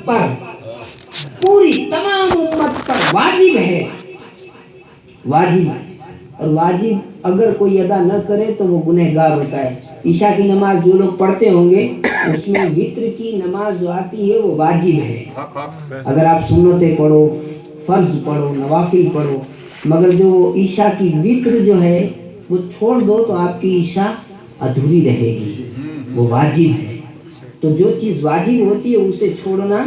पर, पूरी तमाम उम्मत पर वाजिब है, वाजिब। और वाजिब अगर कोई अदा न करे तो वो गुनहगार होता है। ईशा की नमाज जो लोग पढ़ते होंगे उसमें वित्र की नमाज जो आती है वो वाजिब है। अगर आप सुन्नतें पढ़ो, फर्ज पढ़ो, नवाफिल पढ़ो, मगर जो ईशा की वित्र जो है वो छोड़ दो तो आपकी ईशा अधूरी रहेगी, वो वाजिब है। तो जो चीज़ वाजिब होती है उसे छोड़ना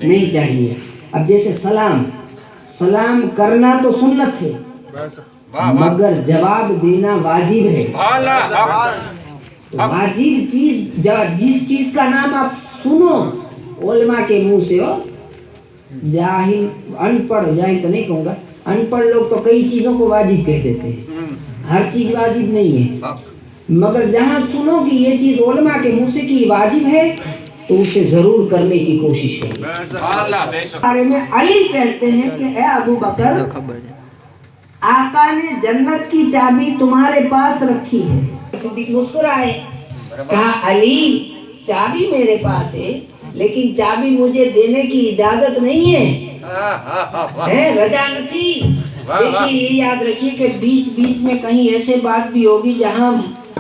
नहीं चाहिए। अब जैसे सलाम, सलाम करना तो सुन्नत है मगर जवाब देना वाजिब है। वाजिब चीज, जिस चीज का नाम आप सुनो उलमा के मुंह से हो, जाहिल अनपढ़, जाहिल तो नहीं कहूँगा, अनपढ़ लोग तो कई चीजों को वाजिब कह देते हैं, हर चीज वाजिब नहीं है। मगर जहाँ सुनो कि ये चीज उलमा के मुंह से कि वाजिब है तो उसे जरूर करने की कोशिश करें। बारे में अली कहते हैं कि ए अबू बकर, आका ने जन्नत की चाबी तुम्हारे पास रखी है। सिद्दीक मुस्कुराए, कहा अली चाबी मेरे पास है लेकिन चाबी मुझे देने की इजाजत नहीं है, रजा न थी। देखिए ये याद रखिए कि बीच बीच में कहीं ऐसे बात भी होगी जहां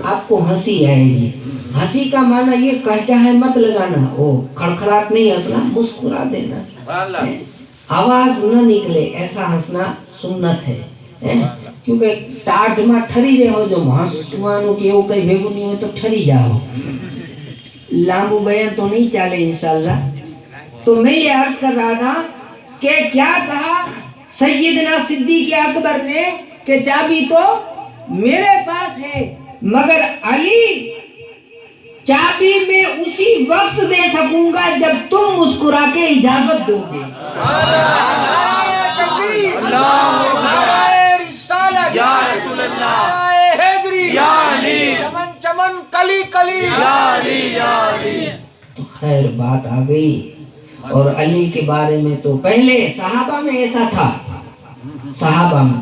आपको हंसी आएगी। हंसी का माना ये कहता है मत लगाना, ओ खड़खड़ाहट नहीं हंसना, मुस्कुरा देना, आवाज न निकले ऐसा हंसना सुन्नत है। क्योंकि टाट में ठरी रहो जो हंसવાનું કે એવું કઈ ભેગું નહીં હોય તો ठरी जाओ। लांबू बयान तो नहीं चाले इंशाल्लाह। तो मैं ये अर्ज कर रहा था कि क्या कहा सैयदना सिद्दीक अकबर ने कि चाबी तो मेरे पास है मगर अली चाबी मैं उसी वक्त दे सकूंगा जब तुम मुस्कुरा के इजाजत दोगे। या रसूल अल्लाह, हैदरी या अली, चमन चमन कली कली या अली या अली। तो खैर बात आ गई। और अली के बारे में तो पहले सहाबा में ऐसा था, सहाबा में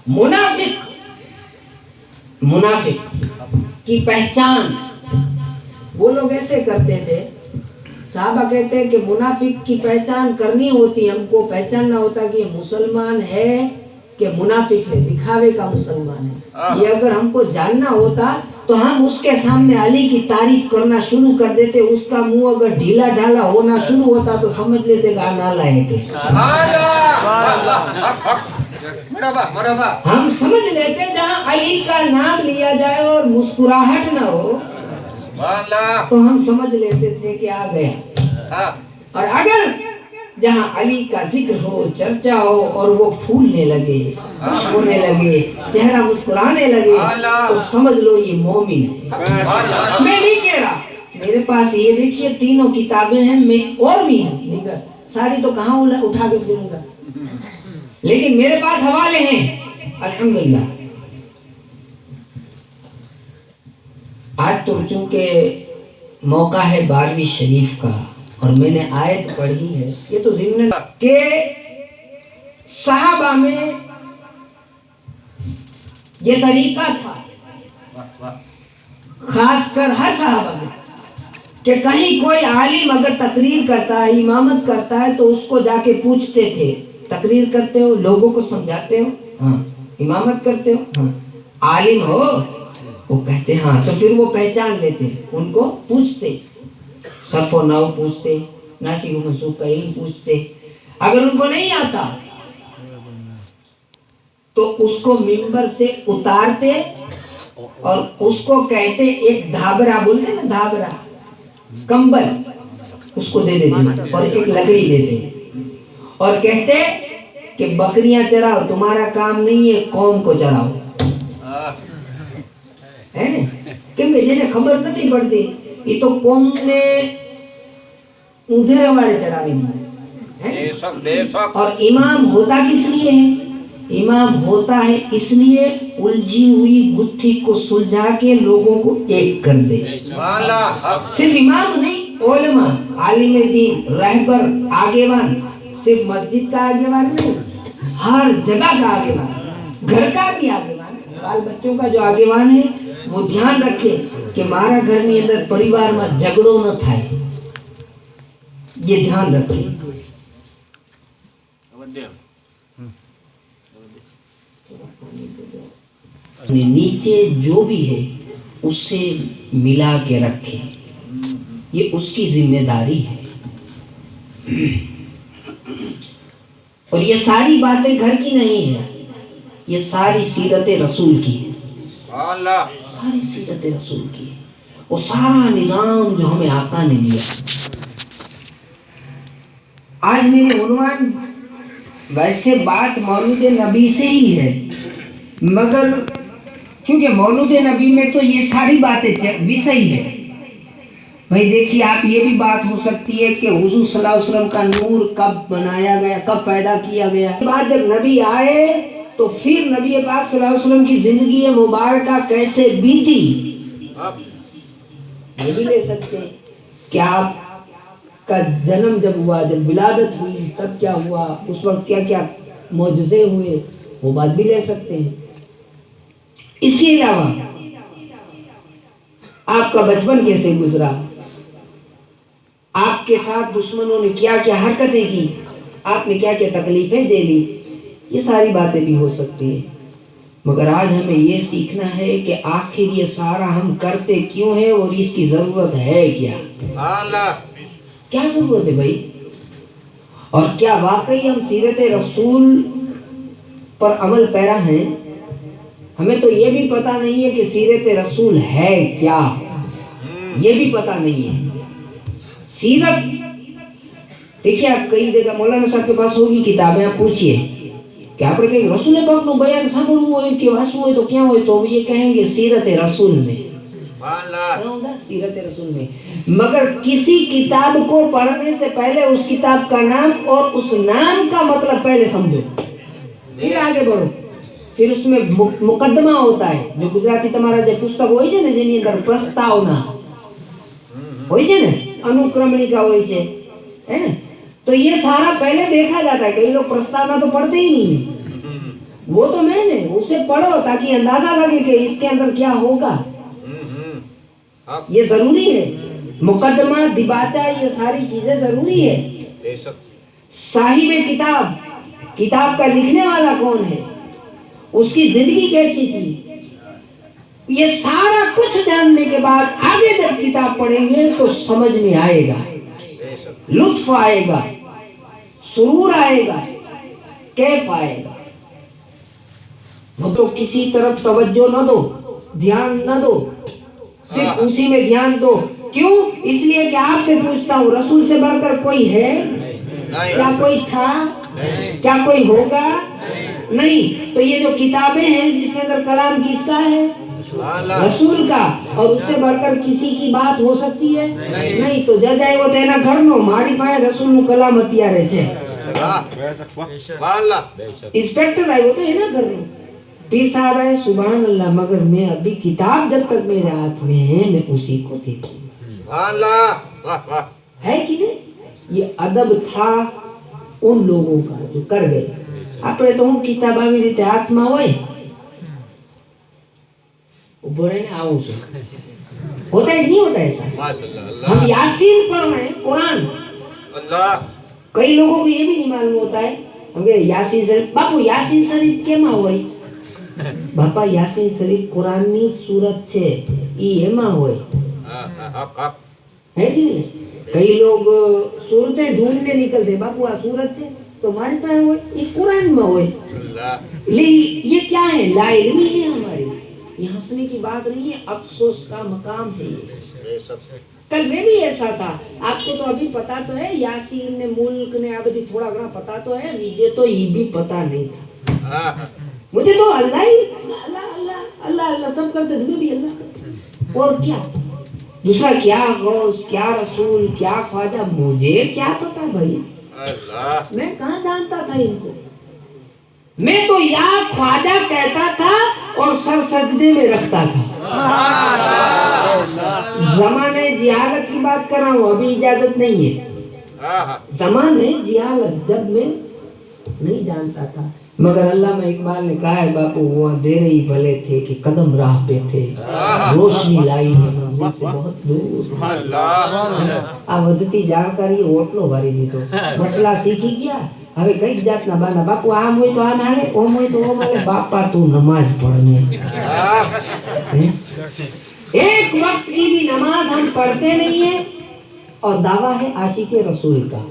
मुनाफिक, मुनाफिक की पहचान वो लोग ऐसे करते थे। साहबा कहते हैं कि मुनाफिक की पहचान करनी होती, हमको पहचानना होता कि ये मुसलमान है कि मुनाफिक है, दिखावे का मुसलमान है। ये अगर हमको जानना होता तो हम उसके सामने अली की तारीफ करना शुरू कर देते। उसका मुंह अगर ढीला ढाला होना शुरू होता तो समझ लेते कि नालायक है। हम समझ लेते जहाँ अली का नाम लिया जाए और मुस्कुराहट ना हो तो हम समझ लेते थे कि आ गया। और अगर जहाँ अली का जिक्र हो, चर्चा हो और वो फूलने लगे, खुश होने लगे, चेहरा मुस्कुराने लगे तो समझ लो ये मोमिन है। मैं नहीं कह रहा, मेरे पास ये देखिए तीनों किताबें हैं, मैं और भी निगर सारी तो कहाँ उठा के फिरूंगा, लेकिन मेरे पास हवाले हैं अल्हम्दुलिल्लाह। आज तो चूंकि मौका है 12वीं शरीफ का और मैंने आयत पढ़ी है, ये तो ज़िम्न के सहाबा में ये तरीका था, खासकर हर सहाबा में, कि कहीं कोई आलिम अगर तकरीर करता है, इमामत करता है तो उसको जाके पूछते थे, तकरीर करते हो, लोगों को समझाते हो, हाँ। इमामत करते हो, हाँ। आलिम हो, वो कहते हाँ, तो फिर वो पहचान लेते, उनको पूछते, सरफो नाव पूछते, नासिब मंसूब का इल्म पूछते। अगर उनको नहीं आता तो उसको मिंबर से उतारते और उसको कहते, एक धाबरा बोलते ना, धाबरा कंबल उसको दे देते और एक लकड़ी देते और कहते कि बकरियां चराओ, तुम्हारा काम नहीं है, कौम को चराओ, है ना। क्योंकि जिन्हें खबर नहीं पड़ती ये तो कौम ने ऊंधे वाले चढ़ावे दिए। और इमाम होता किस लिए है? इमाम होता है इसलिए उलझी हुई गुत्थी को सुलझा के लोगों को एक कर दे। सिर्फ इमाम नहीं, उलमा, आलिम दीन, रहबर, आगेवान, सिर्फ मस्जिद का आगेवान नहीं, हर जगह का आगेवान, घर का भी आगेवान, बाल बच्चों का जो आगेवान है वो ध्यान रखे कि मारा घर ની અંદર પરિવારમાં ઝઘડો ન થાય, ये ध्यान रखें। नीचे जो भी है उससे मिला के रखे, ये उसकी जिम्मेदारी है। और ये सारी बातें घर की नहीं है, ये सारी सीरत रसूल की है, सारी सीरत रसूल की है। वो सारा निजाम जो हमें आका ने दिया। आज मेरे उन्वान वैसे बात मौलूद नबी से ही है, मगर क्योंकि मौलूद नबी में तो ये सारी बातें विषय है। भाई देखिए, आप ये भी बात हो सकती है कि हुजूर सल्लल्लाहु अलैहि वसल्लम का नूर कब बनाया गया, कब पैदा किया गया। बाद जब नबी आए तो फिर नबी पाक सल्लल्लाहु अलैहि वसल्लम की जिंदगी मुबारका कैसे बीती, ये भी ले सकते हैं। कि आपका जन्म जब हुआ, जब विलादत हुई, तब क्या हुआ, उस वक्त क्या क्या मौजज़े हुए, वो बात भी ले सकते हैं। इसके अलावा आपका बचपन कैसे गुजरा, आपके साथ दुश्मनों ने क्या क्या हरकतें की, आपने क्या क्या तकलीफें झेली, ये सारी बातें भी हो सकती है। मगर आज हमें ये सीखना है कि आखिर ये सारा हम करते क्यों है और इसकी जरूरत है क्या। क्या जरूरत है भाई, और क्या वाकई हम सीरत रसूल पर अमल पैरा हैं। हमें तो ये भी पता नहीं है कि सीरत रसूल है क्या, ये भी पता नहीं है। सीरत देखिए, आप कई जगह मौलाना साहब के पास होगी किताबें, आप पूछिए कि આપણે કઈ રસૂલ પાકનું બયાન સાંભળવું હોય કે વાંચવું હોય તો ક્યાં હોય, તો ये कहेंगे सीरत रसूल में, सीरत रसूल में। मगर किसी किताब को पढ़ने से पहले उस किताब का नाम और उस नाम का मतलब पहले समझो, फिर आगे बढ़ो। फिर उसमें मुकदमा होता है, जो गुजराती તમારા જે પુસ્તક હોય છે ને, જેની અંદર પ્રસ્તાવના હોય છે ને, अनुक्रमणिका હોય છે, है ना। तो ये सारा पहले देखा जाता है। कई लोग प्रस्तावना तो पढ़ते ही नहीं है, वो तो मैंने उसे पढ़ो ताकि अंदाजा लगे कि इसके अंदर क्या होगा। ये जरूरी है, मुकदमा, दिबाचा, ये सारी चीजें जरूरी है। साहिब किताब, किताब का लिखने वाला कौन है, उसकी जिंदगी कैसी थी, ये सारा कुछ जानने के बाद आगे जब किताब पढ़ेंगे तो समझ में आएगा, लुत्फ आएगा, सुरूर आएगा, कैफ आएगा। तो किसी तरफ तवज्जो न दो, ध्यान न दो, सिर्फ उसी में ध्यान दो। क्यों? इसलिए कि आपसे पूछता हूँ, रसूल से बढ़कर कोई है क्या, कोई था क्या, कोई होगा नहीं। तो ये जो किताबें हैं जिसके अंदर कलाम किसका है, रसूल का, और उससे बढ़कर किसी की बात हो सकती है नहीं। तो जज આવ્યો તો એના ઘરનો, મારી પાસે રસૂલનું કલામ અત્યારે છે। इंस्पेक्टर આવ્યો તો એના ઘરનો, पीर साहब है, सुभान अल्लाह, मगर मैं अभी किताब जब तक मेरे हाथ में है मैं उसी को देखूंगा, है कि नहीं। ये अदब था उन लोगों का जो कर गए। આપણે તો હું કિતાબ આવી રીતે હાથમાં હોય, उभो रहे ना, आऊं से होता है नहीं होता ऐसा। हम यासीन पढ़ रहे हैं, कुरान। कई लोगों को ये भी नहीं मालूम होता है, हम कहे यासीन शरीफ, बापू यासीन शरीफ केमा होय, बापा यासीन शरीफ कुरान ની सूरत છે, ઈ એમાં હોય, है कि नहीं। कई लोग सूरतें ढूंढने निकलते, बापू आ सूरत છે तो हमारे पास होय, ये कुरान में होय। ये क्या है, ला इल्मी है हमारी, ये हंसने की बात नहीं है, अफसोस का मकाम है ये। कल में भी ऐसा था, आपको तो अभी पता तो है, यासीन ने, मुल्क ने, अब थोड़ा घना पता तो है, मुझे तो ये भी पता नहीं था। मुझे तो अल्लाह ही अल्लाह अल्लाह अल्लाह अल्लाह सब करते थे, मैं भी अल्लाह, और क्या दूसरा, क्या गौस, क्या रसूल, क्या ख्वाजा, मुझे क्या पता भाई, मैं कहाँ जानता था इनको। मैं तो या ख्वाजा कहता था और सर सजदे में रखता था। जमाने जिहालत की बात कर रहा हूँ, अभी इजाजत नहीं है। जमाने जिहालत, जब मैं नहीं जानता था, मगर अल्लामा इकबाल ने कहा है बापू वो अंधेरे ही भले थे कि कदम राह पे थे, रोशनी लाई है मंजिल से बहुत दूर। आ વધતી જાણકારી ઓટલો ભરી દીધો, મસલા શીખી ગયા, હવે કઈ જાતના બાના બાપુ આમ હોય તો આમ હાલે, ઓમ હોય તો ઓમ હાલે, બાપા તું નમાજ પढ़ने। एक वक्त की भी नमाज हम पढ़ते नहीं है और दावा है आशिक रसूल का,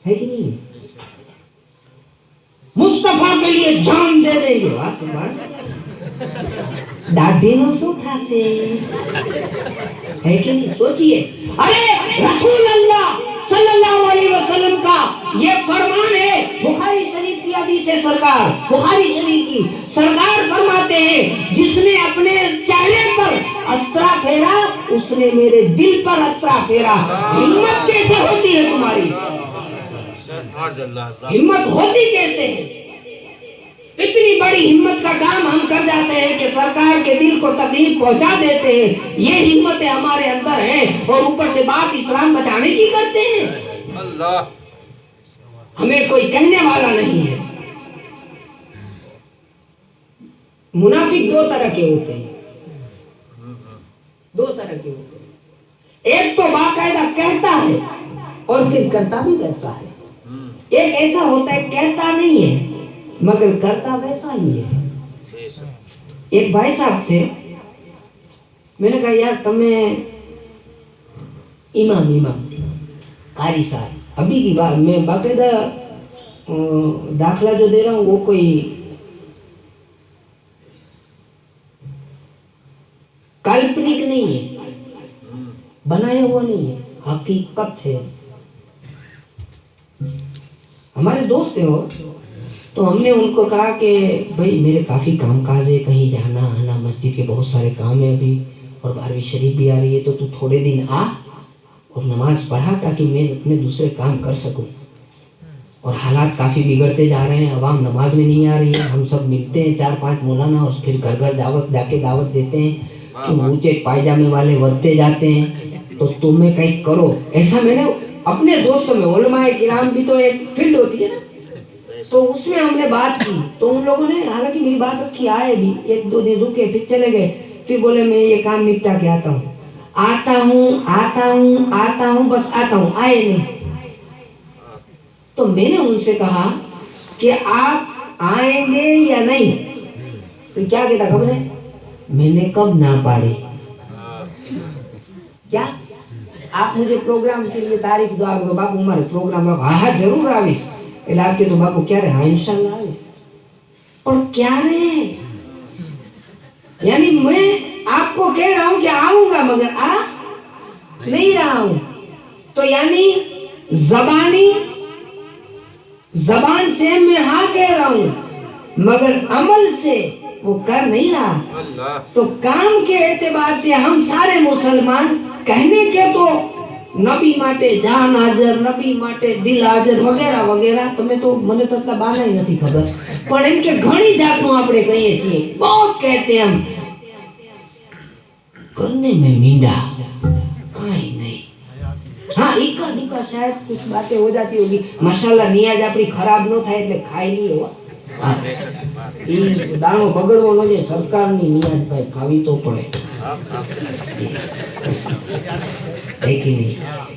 है कि नहीं? मुस्तफा के लिए जान दे देंगे, वाह सुभान, दाढ़ी नो सूठा से, है कि नहीं? सोचिए, अरे रसूल अल्लाह सल्लल्लाहु अलैहि वसल्लम का ये फरमान है, बुखारी शरीफ की हदीस है, सरकार बुखारी शरीफ की, सरकार फरमाते हैं जिसने अपने चेहरे पर अस्त्रा फेरा उसने मेरे दिल पर अस्त्रा फेरा। हिम्मत कैसे होती है तुम्हारी, हिम्मत होती कैसे है? इतनी बड़ी हिम्मत का काम हम कर जाते हैं कि सरकार के दिल को तकलीफ पहुंचा देते हैं। ये हिम्मतें हमारे अंदर है और ऊपर से बात इस्लाम बचाने की करते हैं। अल्लाह, हमें कोई कहने वाला नहीं है। मुनाफिक दो तरह के होते हैं, दो तरह के होते हैं। एक तो बाकायदा कहता है और फिर करता भी वैसा है। एक ऐसा होता है कहता नहीं है मगर करता वैसा ही है। एक भाई साहब थे, मैंने कहा यार तुम्हें इमाम कारी साहब, अभी की बात मैं बाकायदा दाखला जो दे रहा हूँ वो कोई काल्पनिक नहीं है, बनाया हुआ नहीं है, हकीकत है। हमारे दोस्त हैं वो, तो हमने उनको कहा कि भाई मेरे काफ़ी काम काज है, कहीं जाना आना, मस्जिद के बहुत सारे काम है अभी और 12वीं शरीफ भी आ रही है, तो तू थोड़े दिन आ और नमाज पढ़ा ताकि मैं अपने दूसरे काम कर सकूं। और हालात काफ़ी बिगड़ते जा रहे हैं, अवाम नमाज में नहीं आ रही है, हम सब मिलते हैं 4-5 मौलाना और फिर घर घर जाके दावत देते हैं कि ऊंचे पायजामे वाले बढ़ते जाते हैं, तो तुम्हें कहीं करो। ऐसा मैंने अपने दोस्तों में, उलमाए किराम भी तो एक फील्ड होती है ना, तो उसमें हमने बात की, तो उन लोगों ने हालांकि मेरी बात रखी, आए भी 1-2 दिन रुके, फिर चले गए, फिर बोले मैं ये काम निपटा के आता हूँ, बस आता हूँ, आए नहीं। तो मैंने उनसे कहा कि आप आएंगे या नहीं, तो क्या कहता खबर है, मैंने कब ना पाड़ी, क्या आप मुझे प्रोग्राम के लिए तारीख दो, आप बापू हमारे प्रोग्राम, हाँ जरूर आवीश, એટલે આપકે તો બાપુ ક્યારે, હા ઇન્શાલ્લાહ આવીશ, પણ ક્યારે? यानी मैं आपको कह रहा हूं कि आऊंगा मगर आ नहीं रहा हूं, तो यानी जबान से मैं हाँ कह रहा हूं मगर अमल से वो कर नहीं रहा। तो काम के एतबार से हम सारे मुसलमान कहने के तो नबी माटे जान हाजर, नबी माटे दिल हाजर वगैरह वगैरह, તમે તો મને તો એટલા બાનાય નથી ખબર, પણ એમ કે ઘણી જાતનું આપણે કહીએ છીએ, बहुत कहते हैं हम, करने में मींडा काई नहीं। हाँ इका निका शायद कुछ बातें हो जाती होगी, मसाला नियाज अपनी खराब न થાય એટલે ખાઈ લઈએ હો, ई दाणो बगड़વો ન જોઈએ, સરકારની નિયાજ ભાઈ ખાવી તો પડે, है कि नहीं?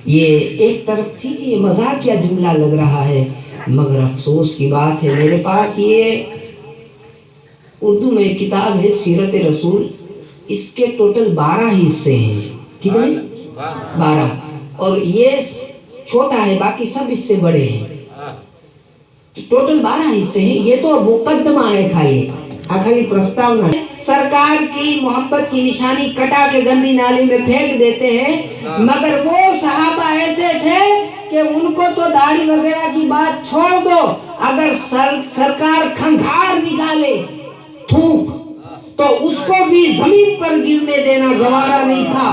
ये एक तरफ थी कि ये मजाकिया जुमला लग रहा है, मगर अफसोस की बात है मेरे पास ये उर्दू में एक किताब है सीरत रसूल, इसके टोटल 12 हिस्से हैं, कितने? 12, और ये छोटा है, बाकी सब इससे बड़े हैं, टोटल 12 हिस्से हैं। ये तो मुकद्दमा है, खाली प्रस्तावना है। सरकार की मोहब्बत की निशानी कटा के गंदी नाली में फेंक देते हैं, मगर वो सहाबा ऐसे थे कि उनको तो दाढ़ी वगैरह की बात छोड़ दो, अगर सरकार खंघार निकाले थूक तो उसको भी जमीन पर गिरने देना गवारा नहीं था।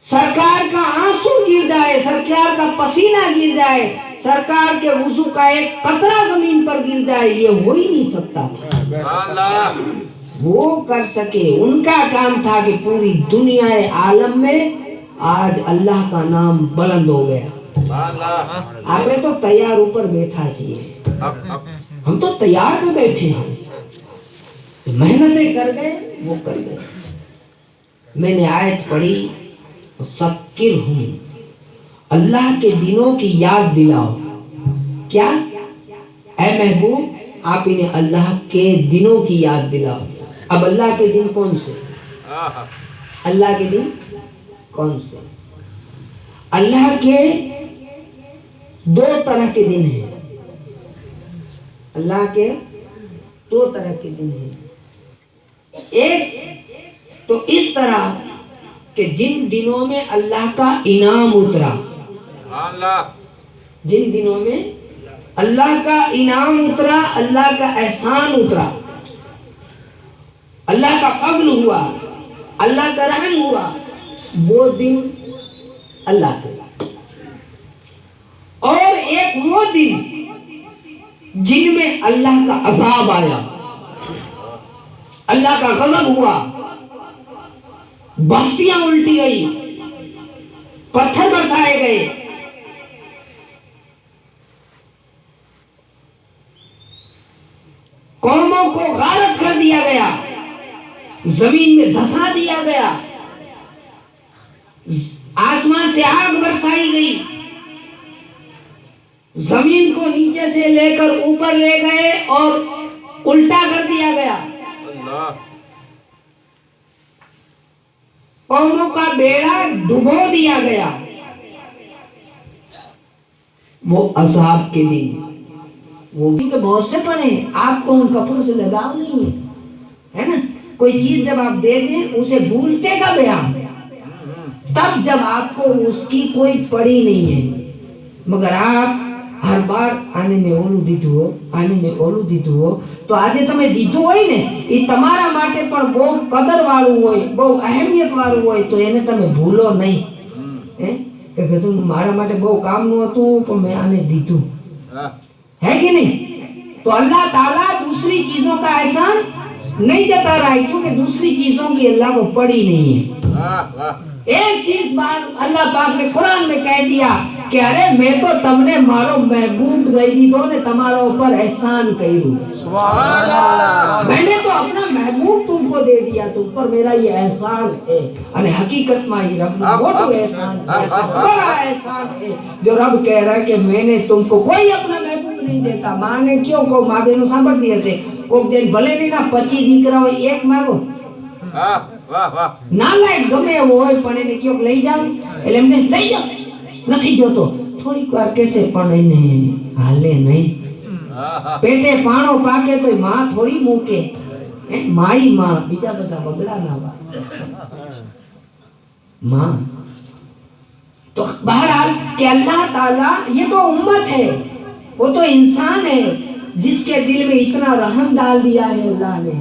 सरकार का आंसू गिर जाए, सरकार का पसीना गिर जाए, सरकार के वुजू का एक कतरा जमीन पर गिर जाए, ये हो ही नहीं सकता था। वो कर सके, उनका काम था कि पूरी दुनिया आलम में आज अल्लाह का नाम बुलंद हो गया। આપણે તો તૈયાર ઉપર બેઠા છીએ, हम तो तैयार में बैठे हैं, मेहनतें कर गए वो कर गए। मैंने आयत पढ़ी, फ़क़ीर हूँ, अल्लाह के दिनों की याद दिलाओ। क्या ऐ महबूब, आप इन्हें अल्लाह के दिनों की याद दिलाओ। अब अल्लाह के दिन कौन से? अल्लाह के दिन कौन से? अल्लाह के दो तरह के दिन हैं। अल्लाह के दो तरह के दिन हैं। एक तो इस तरह कि जिन दिनों में अल्लाह का इनाम उतरा, जिन दिनों में अल्लाह का इनाम उतरा, अल्लाह का एहसान उतरा, अल्लाह का फज़ल हुआ, अल्लाह का रहम हुआ, वो दिन अल्लाह के। और एक वो दिन जिनमें अल्लाह का अज़ाब आया, अल्लाह का गज़ब हुआ, बस्तियां उल्टी गई, पत्थर बरसाए गए, कौमों को गारत कर दिया गया, जमीन में धंसा दिया गया, आसमान से आग बरसाई गई, जमीन को नीचे से लेकर ऊपर ले गए और उल्टा कर दिया गया, कौमों का बेड़ा डुबो दिया गया। वो अज़ाब के दिन, वो भी तो बहुत से पड़े हैं, आपको उन कपड़ों से लगाव नहीं है, है ना? कोई चीज जब आप दे दें उसे भूलते कब हैं आप? तब जब आपको उसकी कोई पड़ी नहीं है। मगर आप हर बार आने में ओલું દીધું હો, આને મેં ઓલું દીધું હો, તો આજે તમે દીધું હોય ને એ તમારા માટે પણ બહુ કદર વાળું હોય, બહુ અહેમિયત વાળું હોય, તો એને તમે ભૂલો નહીં, હે? કે કીધું મારા માટે બહુ કામનું હતું પણ મેં આને દીધું, है कि नहीं? तो अल्लाह ताला दूसरी चीजों का एहसान नहीं जता रहा है, क्योंकि दूसरी चीजों की अल्लाह को पड़ी नहीं है। एक चीज बार अल्लाह पाक ने कुरान में कह दिया कि अरे मैं तो तमने मारो महबूब दई दीधो ने तमारा ऊपर एहसान कर्યું, सुभान अल्लाह, मैंने तो अपना महबूब तुमको दे दिया, तुम पर मेरा ये एहसान है। और हकीकत में ये रब का बड़ा एहसान है जो रब कह रहा है कि मैंने तुमको कोई अपना महबूब नहीं देता। माँ ने क्यों को माँ बहनों सांभळ दिए थे, कोक दिन भले नहीं ना 25 દીકરા હોય એક માગો, નાલાયક ગમે એવો હોય પણ એને ક્યોક લઈ જાવ, એટલે એમને લઈ જાવ, નથી જોતો, થોડીક વાર કહેશે પણ એને હાલે નહીં, પેટે પાણો પાકે તો માં થોડી મૂકે, માઈ માં, બીજા બધા બગડા ના વા माँ। तो बहरहाल कि अल्लाह ताला ये तो उम्मत है, वो तो इंसान है जिसके दिल में इतना रहम डाल दिया है अल्लाह ने,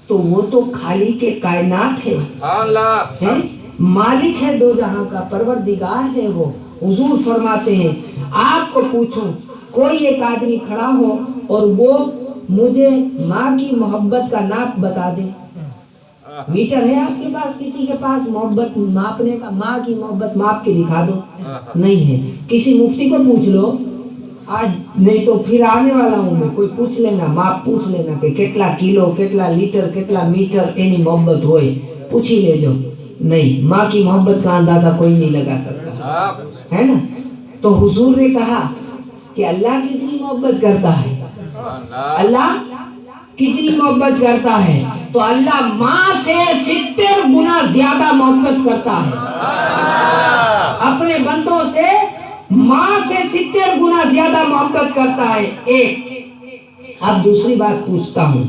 तो वो तो खाली के कायनात है, मालिक है दो जहां का, परवरदिगार है वो। हुजूर फरमाते हैं आपको पूछूं कोई एक आदमी खड़ा हो और वो मुझे माँ की मोहब्बत का नाप बता दे, मीटर है आपके पास, किसी के पास मोहब्बत मापने का, माँ की मोहब्बत माप के दिखा दो, नहीं है। किसी मुफ्ती को पूछ लो आज, नहीं तो फिर आने वाला हूँ मैं, कोई पूछ लेना, माप पूछ लेना कि कितना किलो, कितना लीटर, कितना मीटर एनी मोहब्बत होए, पूछी ले जो, नहीं, माँ की मोहब्बत का अंदाजा कोई नहीं लगा सकता, है ना? तो हुजूर ने कहा कि अल्लाह कितनी मोहब्बत करता है, अल्लाह कितनी मोहब्बत करता है, तो अल्लाह माँ से 70 गुना ज्यादा मोहब्बत करता है, अपने बंदों से माँ से 70 गुना ज्यादा मोहब्बत करता है। एक अब दूसरी बात पूछता हूँ,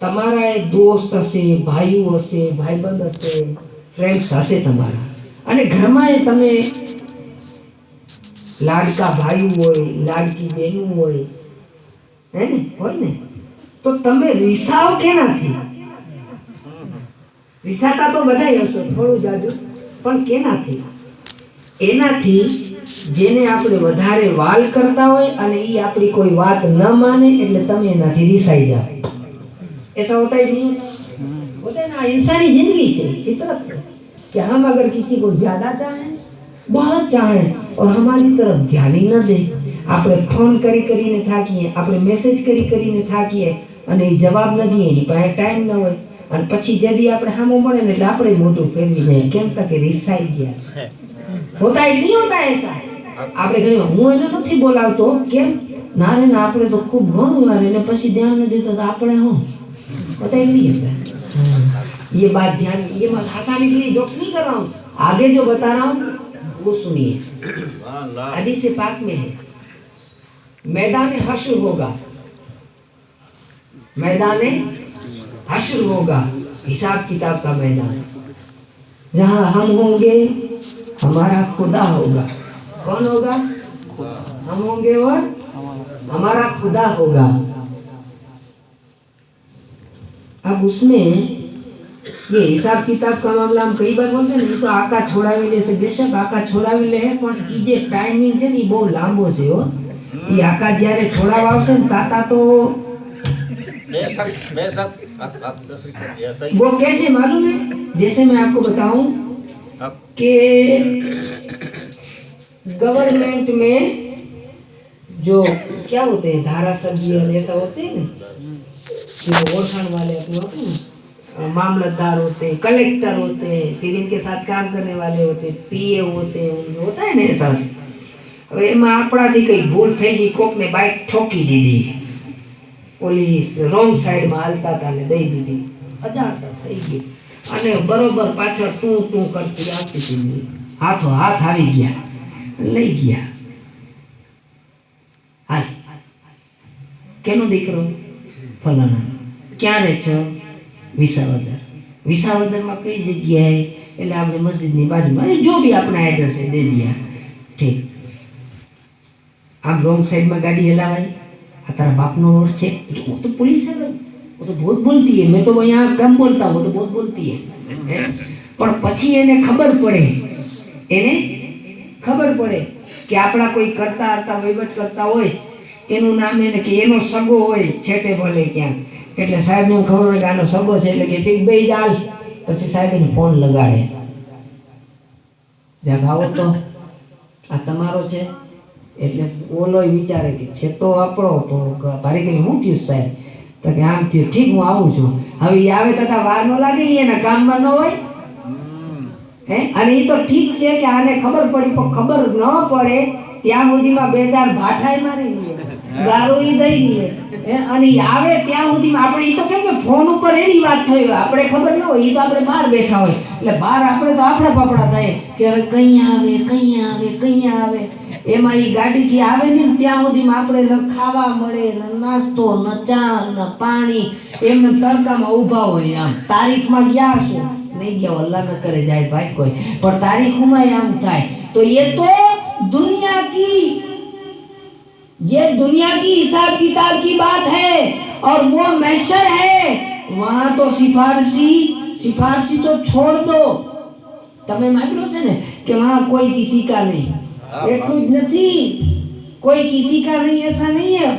તમારા એક દોસ્ત હશે, ભાઈઓ હશે, ભાઈબંધ હશે, ફ્રેન્ડ્સ હશે તમારા, અને ઘરમાં એ તમે લાડકા ભાઈ હોય, લાડકી બહેનો હોય, હે ને, હોય ને, તો તમે રીસાવ કેનાથી? રીસાતા તો બધાય હશો, થોડું જાજુ, પણ કેનાથી? એનાથી જેને આપણે વધારે વાલ કરતા હોય અને ઈ આપણી કોઈ વાત ન માને એટલે તમે એનાથી રીસાઈ જાઓ। ऐसा होता ही नहीं होता है ना, इंसानी जिंदगी से फितरत है, कि हम अगर किसी को ज्यादा चाहें, बहुत चाहें और हमारी तरफ ध्यान ही न दे, આપણે ફોન કરી કરીને થાકીએ, આપણે મેસેજ કરી કરીને થાકીએ અને એ જવાબ ન દઈએ, એની પાસે ટાઈમ ન હોય અને પછી જેદી આપણે સામો મળે ને એટલે આપણે મોટું ફેરવી જાય, કેમ કે રિસાઈ ગયા હોતા है नहीं होता ऐसा। આપણે ઘણી હું એને નથી બોલાવતો, કેમ ના રે ના આપણે તો ખૂબ ઘણું આવે ને પછી ધ્યાન ન દેતો તો આપણે હું होता ही नहीं है। ये बात ध्यान, ये मैं हंसाने के लिए जोक्स नहीं कर रहा हूँ, आगे जो बता रहा हूँ वो सुनिए। हदीस पाक में है, मैदान हश्र होगा, मैदान हश्र होगा, हिसाब किताब का मैदान, जहाँ हम होंगे, हमारा खुदा होगा। कौन होगा? हम होंगे और हमारा खुदा होगा। अब उसमें ये हिसाब किताब का मामला हम कई बार बोलते हैं, तो आका छोड़ावी लेશે, बेशक आका છોડાવી લે, પણ ઈ જે ટાઈમિંગ છે ને ઈ બહુ લાંબો છે હો। ઈ આકા જ્યારે છોડાવવા આવશે ને તાતા તો बेशक वो कैसे मालूम है? जैसे मैं आपको बताऊं कि गवर्नमेंट में जो क्या होते हैं, धारा सब्जी और ऐसा होते हैं, जो ओरखान वाले अपने होते हैं, मामलतदार होते हैं, कलेक्टर होते हैं, फिर इनके साथ काम करने वाले होते हैं, पीए होते हैं, उनमें होता है ना ऐसा। હવે એમાં આપણાથી કઈ ભૂલ થઈ ગઈ, કોકને બાઇક ઠોકી દીધી, પોલીસ રોંગ સાઈડમાં હાલતા હતા ને દઈ દીધી, અજાણતા થઈ ગઈ અને બરોબર પાછળ તું તું કરતી આવતી હતી, હાથો હાથ આવી ગયા, લઈ ગયા। હાલ કેનો દીકરો? ફલાણા। ક્યાં રહે છો? વિસાવદર। વિસાવદરમાં કઈ જગ્યાએ? એટલે આપણે મસ્જિદની બાજુમાં, જો બી આપણા એડ્રેસ દે દિયા, ઠીક। આમ રોંગ સાઈડમાં ગાડી હલાવાય, આ તારા બાપનો રોડ છે, वो तो पुलिस है, वो तो बहुत बोलती है, मैं तो यहाँ कम बोलता हूँ, वो तो बहुत बोलती है। પણ પછી એને ખબર પડે, એને ખબર પડે કે આપણા કોઈ કરતા હરતા વહીવટ કરતા હોય, એનું નામ એને કે એનો સગો હોય છેટે ભલે ક્યાં, એટલે સાહેબને ખબર હોય કે આનો સગો છે, એટલે કે ઠીક ભાઈ ચાલ, પછી સાહેબ એને ફોન લગાડે, જ્યાં આવો તો આ તમારો છે, એટલે ઓલો વિચારે કે છે તો આપણો, તો ભારી કરી હું થયું સાહેબ? તો કે આમ થયું, ઠીક હું આવું છું। હવે એ આવે તથા વાર ન લાગે, એના કામમાં ન હોય હે, અને એ તો ઠીક છે કે આને ખબર પડી, પણ ખબર ન પડે ત્યાં સુધીમાં બે ચાર ભાઠાઈ મારી દઈએ, ગારો ઈ દઈ દઈએ, અને ઈ આવે ત્યાં સુધીમાં આપણે ઈ તો કેમ કે ફોન ઉપર એની વાત થઈ હોય, આપણે ખબર ન હોય, ઈ તો આપણે બહાર બેઠા હોય, એટલે બહાર આપણે તો આપણા પાપડા થાય કે હવે કઈ આવે કઈ આવે કઈ આવે। એમાં ઈ ગાડીથી આવે ને ત્યાં સુધીમાં આપણે ન ખાવા મળે, ન નાસ્તો, ન ચા, ન પાણી, એમને તડકામાં ઊભા હોય, આમ તારીખમાં ગયા છે नहीं गया, अल्लाह न करे जाए भाई कोई, पर तारीखों में आम थाय। तो ये तो दुनिया की, ये दुनिया की हिसाब किताब की बात है, और वो महशर है, वहां तो सिफारसी तो छोड़ दो। तमे मांगो छे ने कि वहां कोई किसी का नहीं, એટલું જ નથી, कोई किसी का नहीं, ऐसा नहीं है,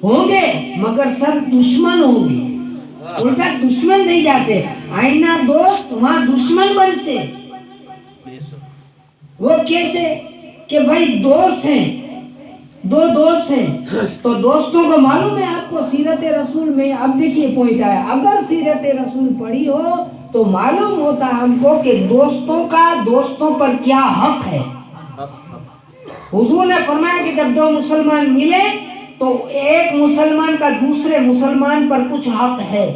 होंगे मगर सब दुश्मन होंगे, उल्टा दुश्मन થઈ જાશે। आईना दोस्त वहां दुश्मन बनसे। वो कैसे? कि भाई दोस्त हैं, दो दोस्त हैं, तो दोस्तों को मालूम है आपको, सीरत रसूल में अब देखिए पॉइंट आया, अगर सीरत रसूल पढ़ी हो तो मालूम होता हमको कि दोस्तों का दोस्तों पर क्या हक है। हुजूर ने फरमाया कि जब दो मुसलमान मिले तो एक मुसलमान का दूसरे मुसलमान पर कुछ हक है।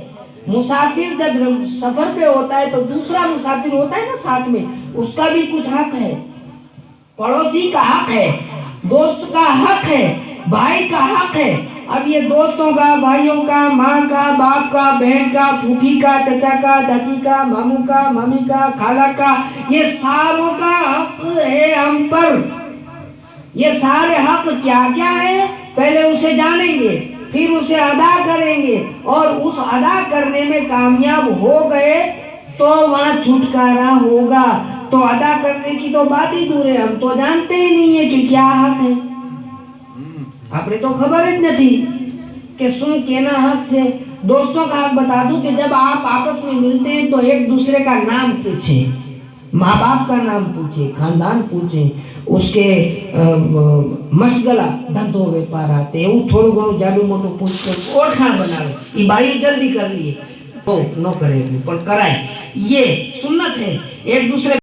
मुसाफिर जब सफर पे होता है तो दूसरा मुसाफिर होता है ना साथ में, उसका भी कुछ हक है, पड़ोसी का हक है, दोस्त का हक है, भाई का हक है। अब ये दोस्तों का, भाइयों का, माँ का, बाप का, बहन का, फूफी का, चचा का, चाची का, मामू का, मामी का, खाला का, ये सारों का हक है हम पर। ये सारे हक क्या क्या है पहले उसे जानेंगे, फिर उसे अदा करेंगे, और उस अदा करने में कामयाब हो गए तो वहाँ छुटकारा होगा। तो अदा करने की तो बात ही दूर है, हम तो जानते ही नहीं है कि क्या हक है, आपने तो खबर ही नहीं कि सुन केना हक से। दोस्तों का हक बता दूं कि जब आप आपस में मिलते हैं तो एक दूसरे का नाम पूछे, माँ बाप का नाम पूछे, खानदान पूछे, उसके मशगला धंधो व्यापार आते એવું થોડું ઘણું જાડું મોટું પૂછે, ઓળખાણ બનાવે. એ બાઈ જલ્દી કરી લે તો ન કરે એટલું પણ કરાય. ये सुन्नत है. एक दूसरे